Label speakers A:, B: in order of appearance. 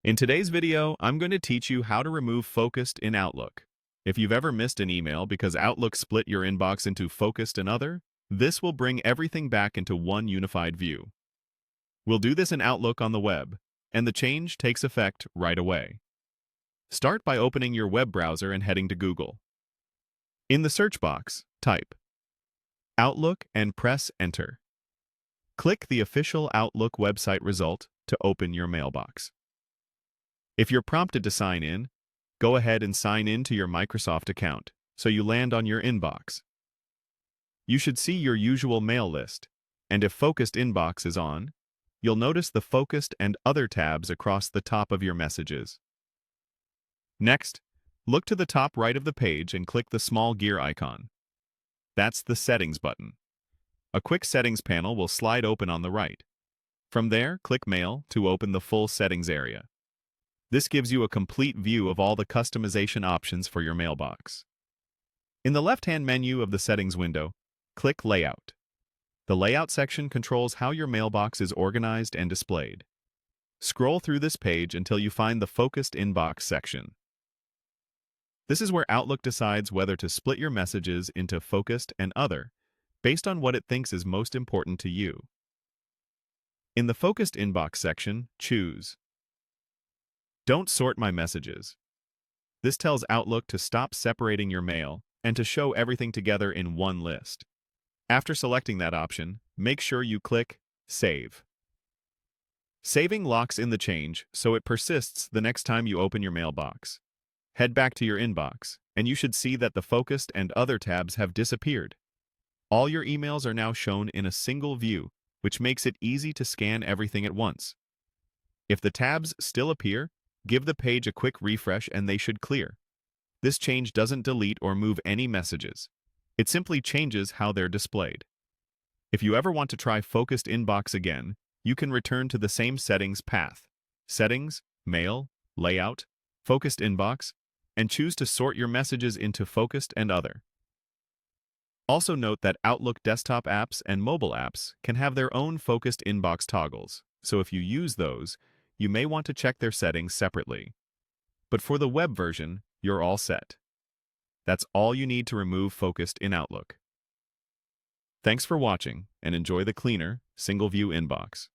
A: In today's video, I'm going to teach you how to remove Focused in Outlook. If you've ever missed an email because Outlook split your inbox into Focused and Other, this will bring everything back into one unified view. We'll do this in Outlook on the web, and the change takes effect right away. Start by opening your web browser and heading to Google. In the search box, type Outlook and press Enter. Click the official Outlook website result to open your mailbox. If you're prompted to sign in, go ahead and sign in to your Microsoft account so you land on your inbox. You should see your usual mail list, and if Focused Inbox is on, you'll notice the Focused and Other tabs across the top of your messages. Next, look to the top right of the page and click the small gear icon. That's the Settings button. A quick Settings panel will slide open on the right. From there, click Mail to open the full settings area. This gives you a complete view of all the customization options for your mailbox. In the left-hand menu of the settings window, click Layout. The Layout section controls how your mailbox is organized and displayed. Scroll through this page until you find the Focused Inbox section. This is where Outlook decides whether to split your messages into Focused and Other, based on what it thinks is most important to you. In the Focused Inbox section, choose Don't sort my messages. This tells Outlook to stop separating your mail and to show everything together in one list. After selecting that option, make sure you click Save. Saving locks in the change so it persists the next time you open your mailbox. Head back to your inbox, and you should see that the Focused and Other tabs have disappeared. All your emails are now shown in a single view, which makes it easy to scan everything at once. If the tabs still appear, give the page a quick refresh and they should clear. This change doesn't delete or move any messages. It simply changes how they're displayed. If you ever want to try Focused Inbox again, you can return to the same settings path, Settings, Mail, Layout, Focused Inbox, and choose to sort your messages into Focused and Other. Also note that Outlook desktop apps and mobile apps can have their own Focused Inbox toggles, so if you use those, you may want to check their settings separately. But for the web version, you're all set. That's all you need to remove Focused in Outlook. Thanks for watching, and enjoy the cleaner, single-view inbox.